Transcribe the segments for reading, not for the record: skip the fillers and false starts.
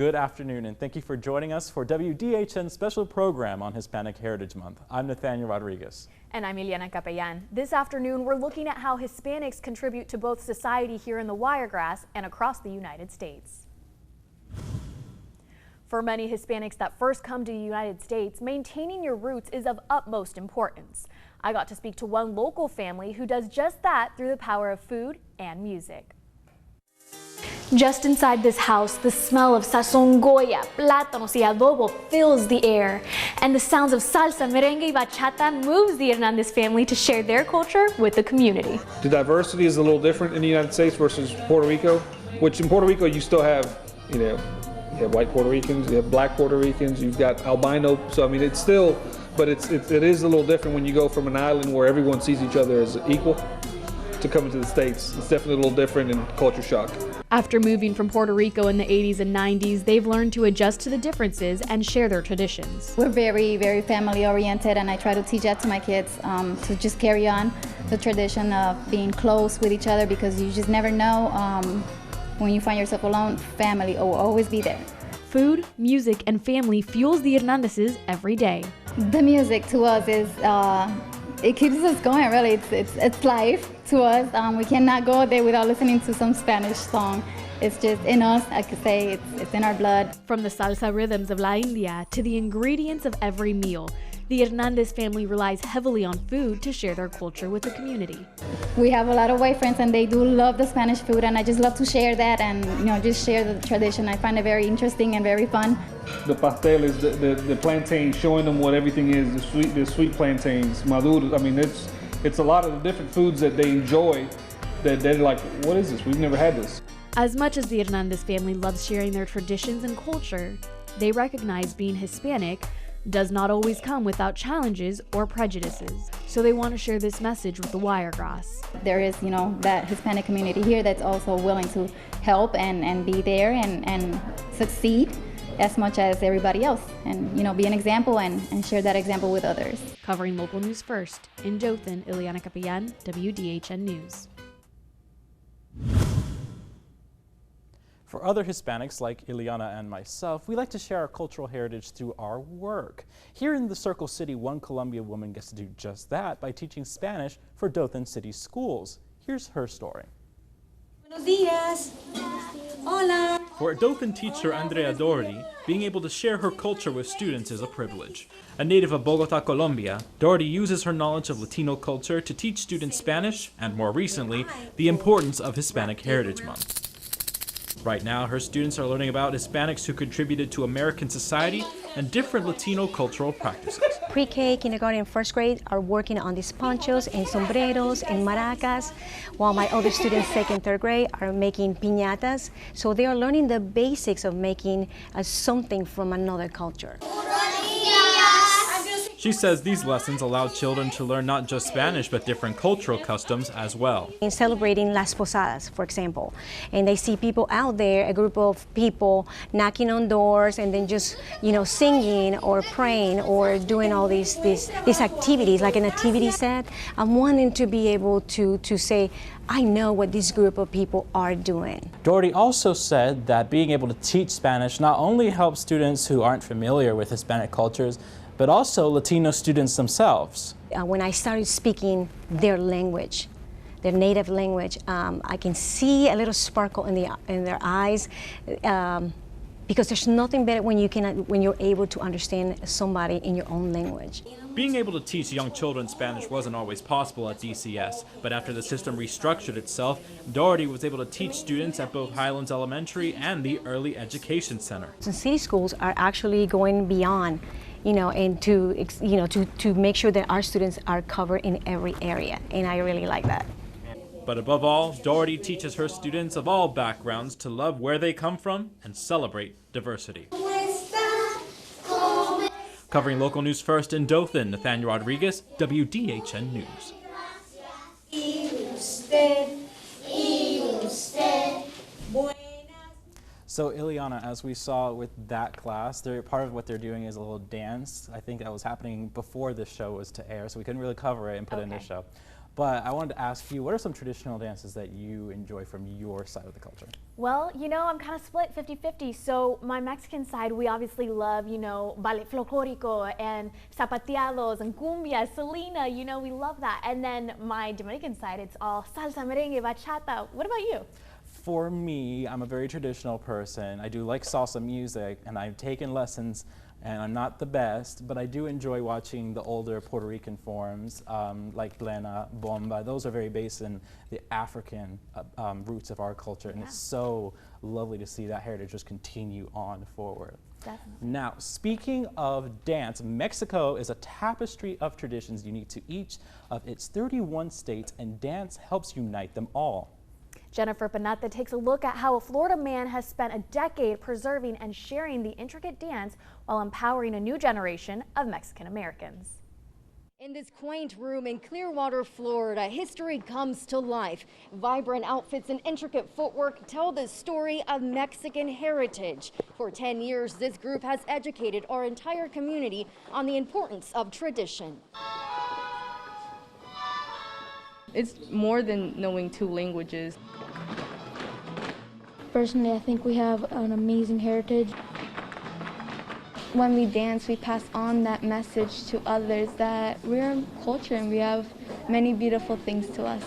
Good afternoon, and thank you for joining us for WDHN's special program on Hispanic Heritage Month. I'm Nathaniel Rodriguez. And I'm Ileana Capellan. This afternoon, we're looking at how Hispanics contribute to both society here in the Wiregrass and across the United States. For many Hispanics that first come to the United States, maintaining your roots is of utmost importance. I got to speak to one local family who does just that through the power of food and music. Just inside this house, the smell of sazongoya, plátanos y adobo fills the air, and the sounds of salsa, merengue y bachata moves the Hernandez family to share their culture with the community. The diversity is a little different in the United States versus Puerto Rico, which in Puerto Rico you still have, you have white Puerto Ricans, you have black Puerto Ricans, you've got albino, so I mean it's still, but it is a little different when you go from an island where everyone sees each other as equal to coming to the States. It's definitely a little different in culture shock. After moving from Puerto Rico in the 80s and 90s, they've learned to adjust to the differences and share their traditions. We're very, very family oriented, and I try to teach that to my kids to just carry on the tradition of being close with each other, because you just never know when you find yourself alone, family will always be there. Food, music, and family fuels the Hernandezes every day. The music to us is, it keeps us going, really. It's life to us. We cannot go a day without listening to some Spanish song. It's just in us, I could say, it's in our blood. From the salsa rhythms of La India to the ingredients of every meal, the Hernandez family relies heavily on food to share their culture with the community. We have a lot of white friends, and they do love the Spanish food, and I just love to share that and just share the tradition. I find it very interesting and very fun. The pastel is the plantain, showing them what everything is, the sweet plantains, maduros. I mean, it's a lot of the different foods that they enjoy that they're like, what is this? We've never had this. As much as the Hernandez family loves sharing their traditions and culture, they recognize being Hispanic does not always come without challenges or prejudices. So they want to share this message with the Wiregrass. There is, that Hispanic community here that's also willing to help and be there and succeed as much as everybody else, and be an example and share that example with others. Covering local news first, in Dothan, Ileana Capellan, WDHN News. For other Hispanics like Ileana and myself, we like to share our cultural heritage through our work. Here in the Circle City, one Columbia woman gets to do just that by teaching Spanish for Dothan City schools. Here's her story. Buenos días. Hola. For a Dolphin teacher, Andrea Doherty, being able to share her culture with students is a privilege. A native of Bogota, Colombia, Doherty uses her knowledge of Latino culture to teach students Spanish and, more recently, the importance of Hispanic Heritage Month. Right now, her students are learning about Hispanics who contributed to American society and different Latino cultural practices. Pre-K, kindergarten, and first grade are working on these ponchos and sombreros and maracas, while my other students, second, third grade, are making piñatas. So they are learning the basics of making something from another culture. She says these lessons allow children to learn not just Spanish, but different cultural customs as well. In celebrating Las Posadas, for example, and they see people out there, a group of people knocking on doors and then just, singing or praying or doing all these activities, like a nativity set. I'm wanting to be able to say, I know what this group of people are doing. Doherty also said that being able to teach Spanish not only helps students who aren't familiar with Hispanic cultures, but also Latino students themselves. When I started speaking their language, their native language, I can see a little sparkle in their eyes, because there's nothing better when you're able to understand somebody in your own language. Being able to teach young children Spanish wasn't always possible at DCS, but after the system restructured itself, Doherty was able to teach students at both Highlands Elementary and the Early Education Center. City schools are actually going beyond, and to make sure that our students are covered in every area, and I really like that. But above all, Doherty teaches her students of all backgrounds to love where they come from and celebrate diversity. Covering local news first in Dothan, Nathaniel Rodriguez, WDHN News. So Ileana, as we saw with that class, part of what they're doing is a little dance. I think that was happening before this show was to air, so we couldn't really cover it and put it in the show. But I wanted to ask you, what are some traditional dances that you enjoy from your side of the culture? Well, you know, I'm kind of split 50-50. So my Mexican side, we obviously love, you know, ballet folclórico and zapateados and cumbia, Selena, you know, we love that. And then my Dominican side, it's all salsa, merengue, bachata. What about you? For me, I'm a very traditional person. I do like salsa music, and I've taken lessons, and I'm not the best, but I do enjoy watching the older Puerto Rican forms like plena, bomba. Those are very based in the African roots of our culture, and it's so lovely to see that heritage just continue on forward. Definitely. Now, speaking of dance, Mexico is a tapestry of traditions unique to each of its 31 states, and dance helps unite them all. Jennifer Panetta takes a look at how a Florida man has spent a decade preserving and sharing the intricate dance while empowering a new generation of Mexican Americans. In this quaint room in Clearwater, Florida, history comes to life. Vibrant outfits and intricate footwork tell the story of Mexican heritage. For 10 years, this group has educated our entire community on the importance of tradition. It's more than knowing 2 languages. Personally, I think we have an amazing heritage. When we dance, we pass on that message to others that we're a culture and we have many beautiful things to us.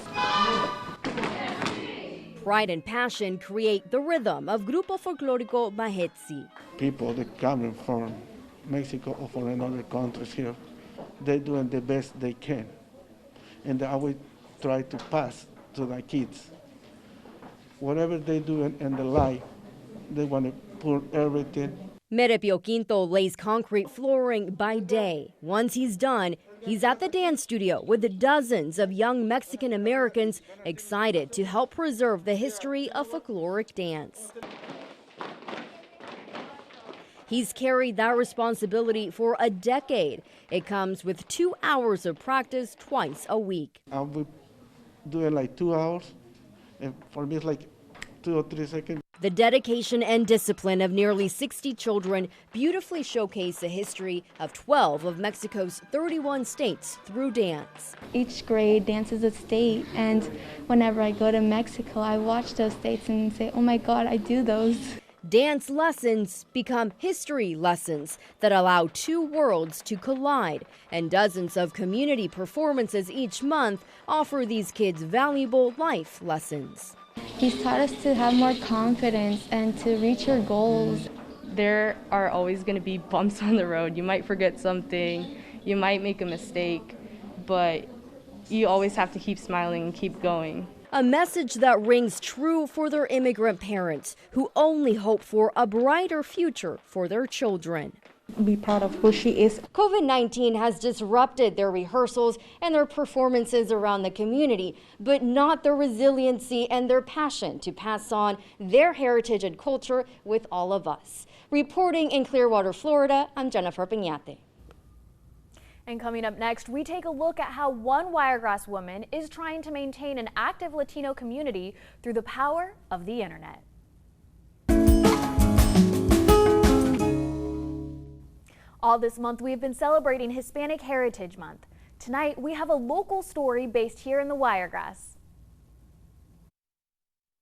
Pride and passion create the rhythm of Grupo Folclórico Bajetsi. People that come from Mexico or from another countries here, they're doing the best they can. And I will try to pass to the kids. Whatever they do in the life, they want to put everything. Merepio Quinto lays concrete flooring by day. Once he's done, he's at the dance studio with dozens of young Mexican Americans excited to help preserve the history of folkloric dance. He's carried that responsibility for a decade. It comes with 2 hours of practice twice a week. I'll be doing like 2 hours, and for me it's like 2 or 3 seconds. The dedication and discipline of nearly 60 children beautifully showcase the history of 12 of Mexico's 31 states through dance. Each grade dances a state, and whenever I go to Mexico, I watch those states and say, oh my God, I do those. Dance lessons become history lessons that allow 2 worlds to collide, and dozens of community performances each month offer these kids valuable life lessons. He's taught us to have more confidence and to reach your goals. There are always going to be bumps on the road. You might forget something, you might make a mistake, but you always have to keep smiling and keep going. A message that rings true for their immigrant parents who only hope for a brighter future for their children. Be proud of who she is. COVID-19 has disrupted their rehearsals and their performances around the community, but not their resiliency and their passion to pass on their heritage and culture with all of us. Reporting in Clearwater, Florida, I'm Jennifer Piñate. And coming up next, we take a look at how one Wiregrass woman is trying to maintain an active Latino community through the power of the internet. All this month, we have been celebrating Hispanic Heritage Month. Tonight, we have a local story based here in the Wiregrass.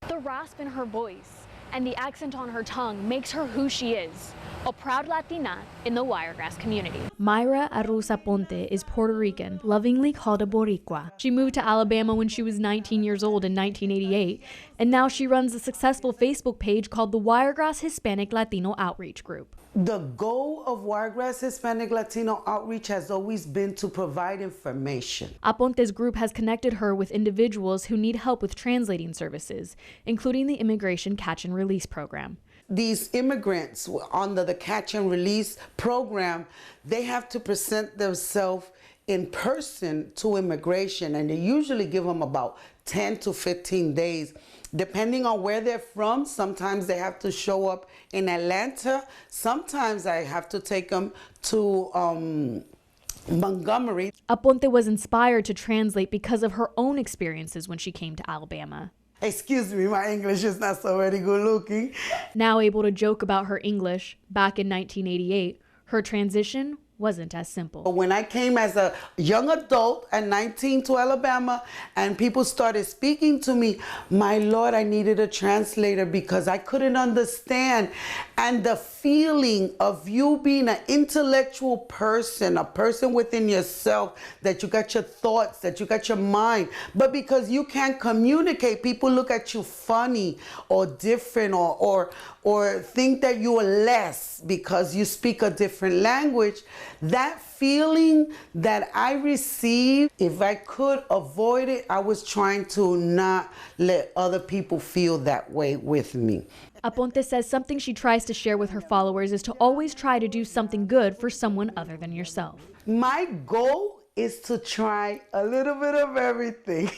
The rasp in her voice and the accent on her tongue makes her who she is, a proud Latina in the Wiregrass community. Mayra Arruza Ponte is Puerto Rican, lovingly called a Boricua. She moved to Alabama when she was 19 years old in 1988, and now she runs a successful Facebook page called the Wiregrass Hispanic Latino Outreach Group. The goal of Wiregrass Hispanic Latino Outreach has always been to provide information. Aponte's group has connected her with individuals who need help with translating services, including the Immigration Catch and Release program. These immigrants under the Catch and Release program, they have to present themselves in person to immigration, and they usually give them about 10 to 15 days. Depending on where they're from, sometimes they have to show up in Atlanta. Sometimes I have to take them to Montgomery. Aponte was inspired to translate because of her own experiences when she came to Alabama. Excuse me, my English is not so very good looking. Now able to joke about her English, back in 1988, her transition wasn't as simple. When I came as a young adult at 19 to Alabama and people started speaking to me, my Lord, I needed a translator because I couldn't understand. And the feeling of you being an intellectual person, a person within yourself, that you got your thoughts, that you got your mind, but because you can't communicate, people look at you funny or different or think that you are less because you speak a different language. That feeling that I received, if I could avoid it, I was trying to not let other people feel that way with me. Aponte says something she tries to share with her followers is to always try to do something good for someone other than yourself. My goal is to try a little bit of everything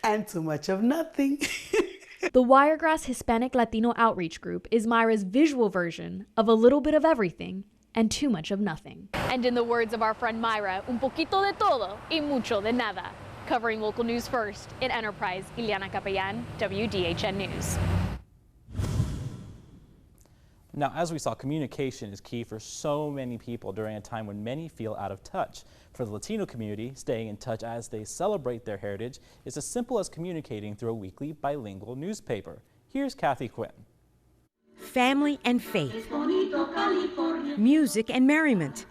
and too much of nothing. The Wiregrass Hispanic Latino Outreach Group is Myra's visual version of a little bit of everything and too much of nothing. And in the words of our friend Myra, un poquito de todo y mucho de nada. Covering local news first in Enterprise, Ileana Capellan, WDHN News. Now, as we saw, communication is key for so many people during a time when many feel out of touch. For the Latino community, staying in touch as they celebrate their heritage is as simple as communicating through a weekly bilingual newspaper. Here's Kathy Quinn. Family and faith, music and merriment.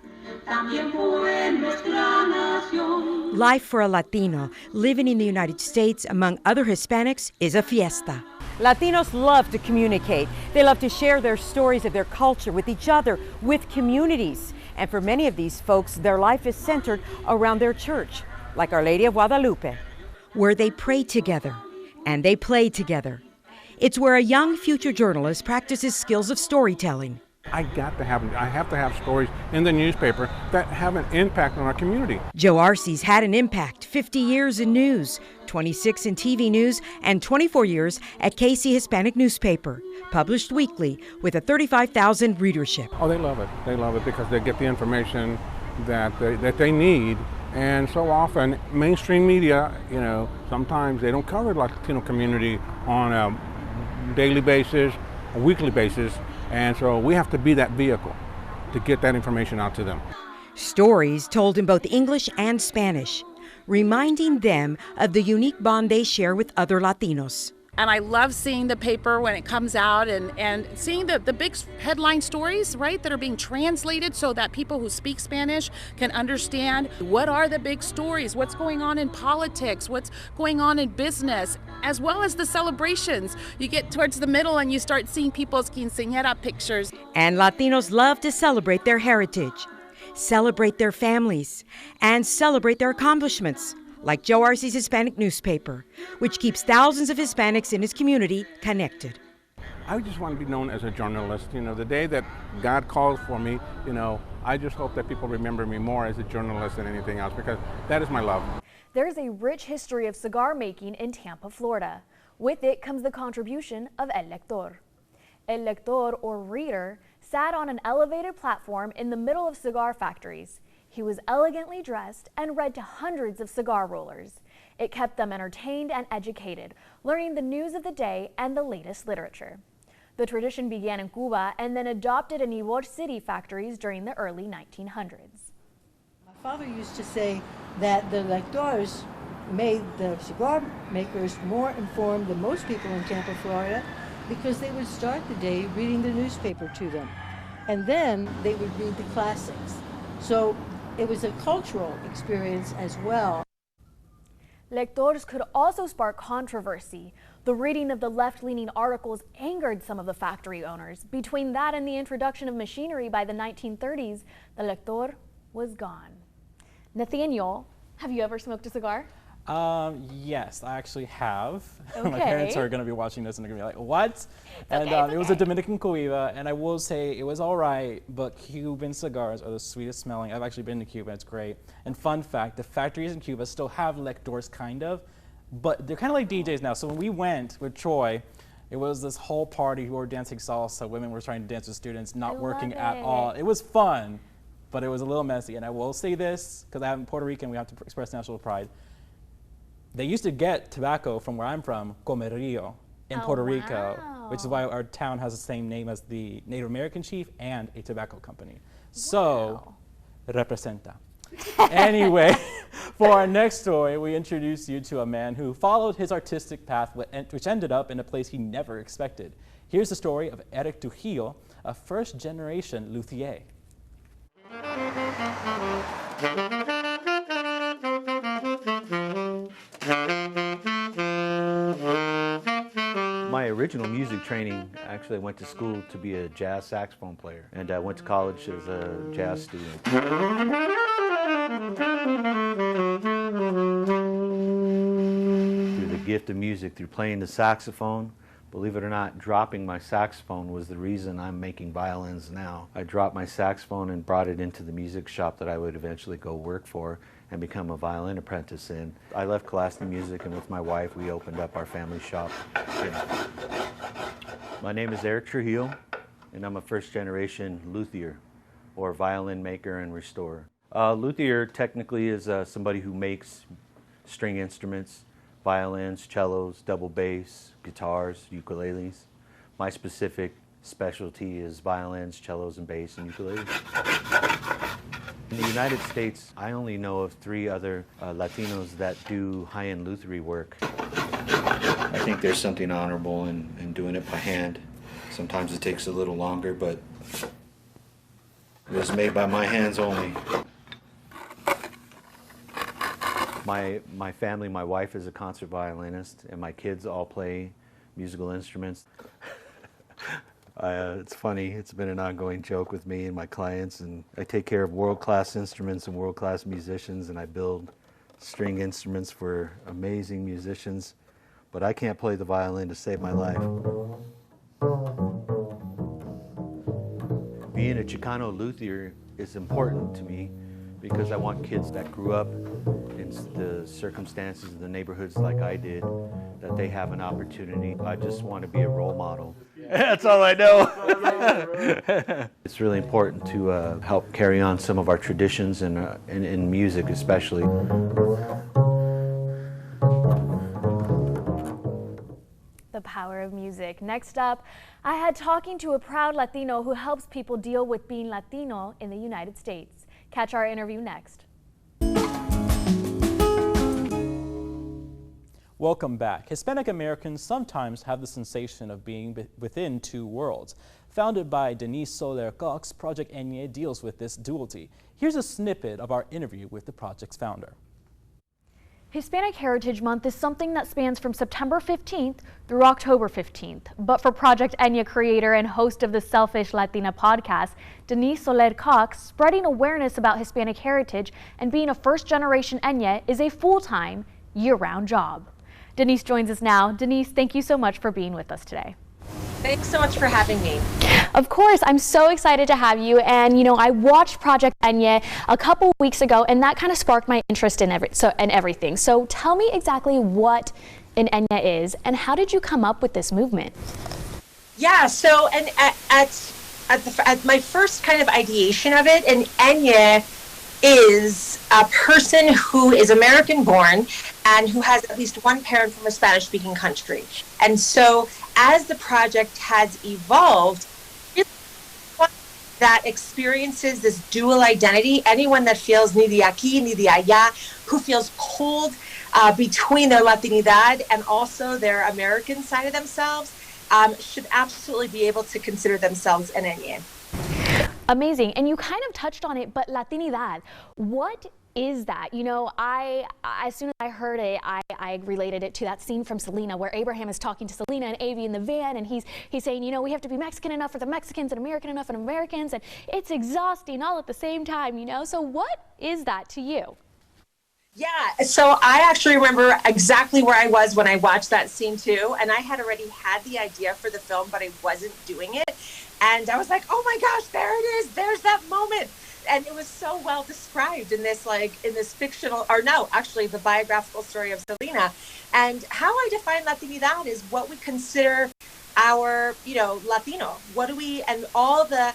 Life for a Latino living in the United States among other Hispanics is a fiesta. Latinos love to communicate. They love to share their stories of their culture with each other, with communities. And for many of these folks, their life is centered around their church, like Our Lady of Guadalupe, where they pray together and they play together. It's where a young future journalist practices skills of storytelling. I have to have stories in the newspaper that have an impact on our community. Joe Arce's had an impact, 50 years in news, 26 in TV news, and 24 years at KC Hispanic newspaper, published weekly with a 35,000 readership. Oh, they love it. They love it because they get the information that they need. And so often, mainstream media, sometimes they don't cover the Latino community on a daily basis, a weekly basis. And so we have to be that vehicle to get that information out to them. Stories told in both English and Spanish, reminding them of the unique bond they share with other Latinos. And I love seeing the paper when it comes out and seeing the big headline stories, right, that are being translated so that people who speak Spanish can understand what are the big stories, what's going on in politics, what's going on in business, as well as the celebrations. You get towards the middle and you start seeing people's quinceañera pictures. And Latinos love to celebrate their heritage, celebrate their families, and celebrate their accomplishments, like Joe Arce's Hispanic newspaper, which keeps thousands of Hispanics in his community connected. I just want to be known as a journalist. The day that God calls for me, I just hope that people remember me more as a journalist than anything else, because that is my love. There's a rich history of cigar making in Tampa, Florida. With it comes the contribution of El Lector. El Lector, or reader, sat on an elevated platform in the middle of cigar factories. He was elegantly dressed and read to hundreds of cigar rollers. It kept them entertained and educated, learning the news of the day and the latest literature. The tradition began in Cuba and then adopted in Ybor City factories during the early 1900s. My father used to say that the lectors made the cigar makers more informed than most people in Tampa, Florida, because they would start the day reading the newspaper to them, and then they would read the classics. So it was a cultural experience as well. Lectors could also spark controversy. The reading of the left-leaning articles angered some of the factory owners. Between that and the introduction of machinery by the 1930s, the Lector was gone. Nathaniel, have you ever smoked a cigar? Yes, I actually have. Okay. My parents are going to be watching this and they're going to be like, what? It was a Dominican Cuiva, and I will say it was all right, but Cuban cigars are the sweetest smelling. I've actually been to Cuba, it's great. And fun fact, the factories in Cuba still have Lectors, kind of, but they're kind of like DJs now. So when we went with Troy, it was this whole party. We were dancing salsa, women were trying to dance with students, not working at all. It was fun, but it was a little messy. And I will say this, because I'm Puerto Rican, we have to express national pride. They used to get tobacco from where I'm from, Comerío, in Puerto Rico, which is why our town has the same name as the Native American chief and a tobacco company. So representa. Anyway, for our next story, we introduce you to a man who followed his artistic path, which ended up in a place he never expected. Here's the story of Eric Trujillo, a first-generation luthier. My original music training, actually I went to school to be a jazz saxophone player, and I went to college as a jazz student. Through the gift of music, through playing the saxophone, believe it or not, dropping my saxophone was the reason I'm making violins now. I dropped my saxophone and brought it into the music shop that I would eventually go work for and become a violin apprentice in. I left classical music, and with my wife we opened up our family shop. My name is Eric Trujillo, and I'm a first-generation luthier, or violin maker and restorer. Luthier technically is somebody who makes string instruments, violins, cellos, double bass, guitars, ukuleles. My specific specialty is violins, cellos, and bass, and ukuleles. In the United States, I only know of 3 other Latinos that do high-end lutherie work. I think there's something honorable in doing it by hand. Sometimes it takes a little longer, but it was made by my hands only. My family, my wife is a concert violinist, and my kids all play musical instruments. It's funny, it's been an ongoing joke with me and my clients, and I take care of world-class instruments and world-class musicians, and I build string instruments for amazing musicians, but I can't play the violin to save my life. Being a Chicano luthier is important to me because I want kids that grew up in the circumstances of the neighborhoods like I did, that they have an opportunity. I just want to be a role model. That's all I know. It's really important to help carry on some of our traditions and in music especially. The power of music. Next up, I had talking to a proud Latino who helps people deal with being Latino in the United States. Catch our interview next. Welcome back. Hispanic Americans sometimes have the sensation of being within 2 worlds. Founded by Denise Soler Cox, Project Enye deals with this duality. Here's a snippet of our interview with the project's founder. Hispanic Heritage Month is something that spans from September 15th through October 15th. But for Project Enye creator and host of the Selfish Latina podcast, Denise Soler Cox, spreading awareness about Hispanic heritage and being a first-generation Enye is a full-time, year-round job. Denise joins us now. Denise, thank you so much for being with us today. Thanks so much for having me. Of course, I'm so excited to have you. And you know, I watched Project Enye a couple weeks ago, and that kind of sparked my interest in everything. So tell me exactly what an Enye is, and how did you come up with this movement? Yeah, so and at my first kind of ideation of it, an Enye is a person who is American born and who has at least one parent from a Spanish speaking country. And so as the project has evolved, that experiences this dual identity, anyone that feels ni de aquí, ni de allá, who feels pulled between their Latinidad and also their American side of themselves, should absolutely be able to consider themselves an Enye. Amazing. And you kind of touched on it, but Latinidad, what is that? You know, as soon as I heard it, I related it to that scene from Selena where Abraham is talking to Selena and Avi in the van, and he's saying, you know, we have to be Mexican enough for the Mexicans and American enough for Americans, and it's exhausting all at the same time, you know? So what is that to you? Yeah, so I actually remember exactly where I was when I watched that scene too, and I had already had the idea for the film, but I wasn't doing it. And I was like, oh my gosh, there it is. There's that moment. And it was so well described in this fictional, or no, actually the biographical story of Selena. And how I define Latinidad is what we consider our, you know, Latino. What do we, and all the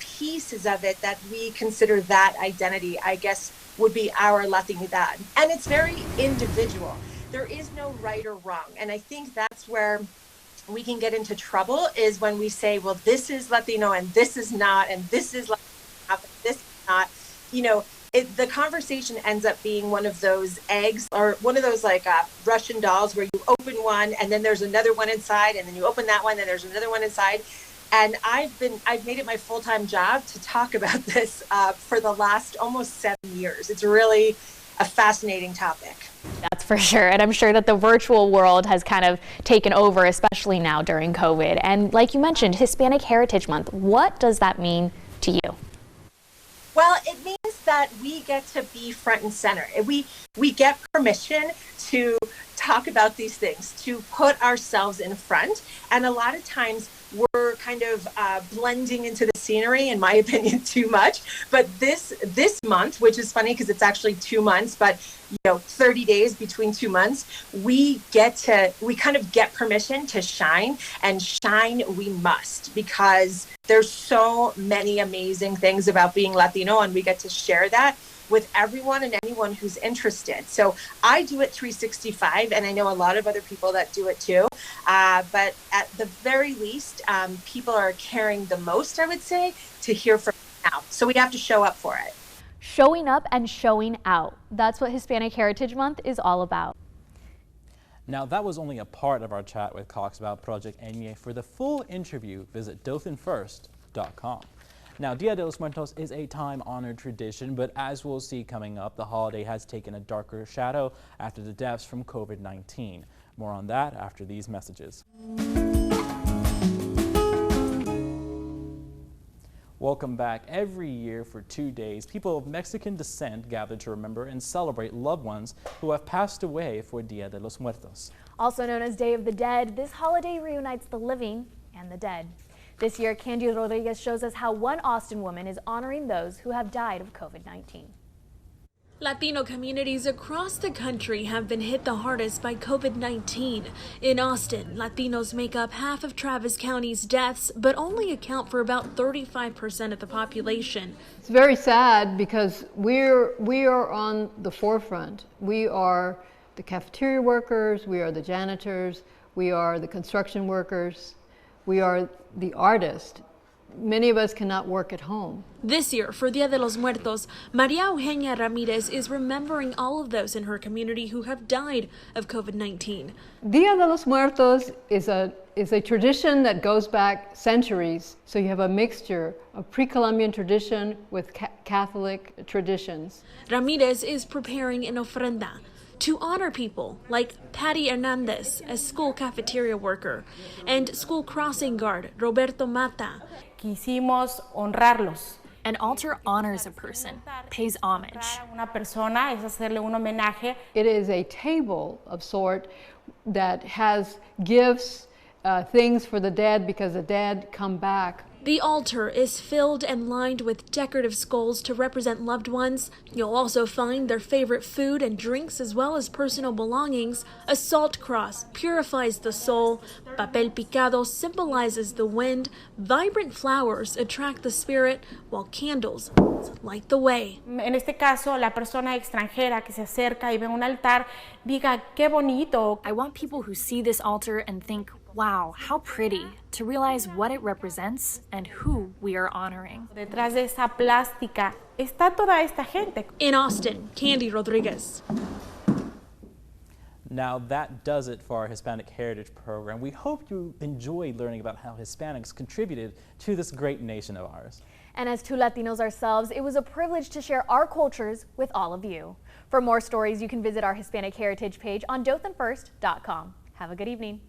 pieces of it that we consider that identity, I guess, would be our Latinidad. And it's very individual. There is no right or wrong. And I think that's where we can get into trouble, is when we say, well, this is Latino and this is not, and this is Latino and this is not. the conversation ends up being one of those eggs or one of those like Russian dolls where you open one and then there's another one inside, and then you open that one and there's another one inside. And I've made it my full-time job to talk about this for the last almost 7 years. It's really a fascinating topic. That's for sure. And I'm sure that the virtual world has kind of taken over, especially now during COVID. And like you mentioned, Hispanic Heritage Month, what does that mean to you? Well, it means that we get to be front and center. We get permission to talk about these things, to put ourselves in front. And a lot of times we're kind of blending into the scenery, in my opinion, too much. But this month, which is funny because it's actually 2 months, but 30 days between 2 months, we kind of get permission to shine, and shine we must, because there's so many amazing things about being Latino, and we get to share that with everyone and anyone who's interested. So I do it 365, and I know a lot of other people that do it too. But at the very least, people are caring the most, I would say, to hear from now. So we have to show up for it. Showing up and showing out. That's what Hispanic Heritage Month is all about. Now, that was only a part of our chat with Cox about Project Enye. For the full interview, visit dolphinfirst.com. Now, Dia de los Muertos is a time-honored tradition, but as we'll see coming up, the holiday has taken a darker shadow after the deaths from COVID-19. More on that after these messages. Welcome back. Every year for 2 days, people of Mexican descent gather to remember and celebrate loved ones who have passed away for Dia de los Muertos. Also known as Day of the Dead, this holiday reunites the living and the dead. This year, Candy Rodriguez shows us how one Austin woman is honoring those who have died of COVID-19. Latino communities across the country have been hit the hardest by COVID-19. In Austin, Latinos make up half of Travis County's deaths, but only account for about 35% of the population. It's very sad because we are on the forefront. We are the cafeteria workers, we are the janitors, we are the construction workers, we are the artists. Many of us cannot work at home. This year, for Dia de los Muertos, Maria Eugenia Ramirez is remembering all of those in her community who have died of COVID-19. Dia de los Muertos is a tradition that goes back centuries. So you have a mixture of pre-Columbian tradition with Catholic traditions. Ramirez is preparing an ofrenda to honor people like Patty Hernandez, a school cafeteria worker, and school crossing guard Roberto Mata. Quisimos honrarlos. An altar honors a person, pays homage. Una persona es hacerle un homenaje. It is a table of sort that has gifts, things for the dead, because the dead come back. The altar is filled and lined with decorative skulls to represent loved ones. You'll also find their favorite food and drinks as well as personal belongings. A salt cross purifies the soul. Papel picado symbolizes the wind. Vibrant flowers attract the spirit, while candles light the way. En este caso, la persona extranjera que se acerca y ve un altar diga, qué bonito. I want people who see this altar and think, wow, how pretty, to realize what it represents and who we are honoring. Detrás de esa plástica está toda esta gente. In Austin, Candy Rodriguez. Now that does it for our Hispanic Heritage Program. We hope you enjoyed learning about how Hispanics contributed to this great nation of ours. And as two Latinos ourselves, it was a privilege to share our cultures with all of you. For more stories, you can visit our Hispanic Heritage page on dolphinfirst.com. Have a good evening.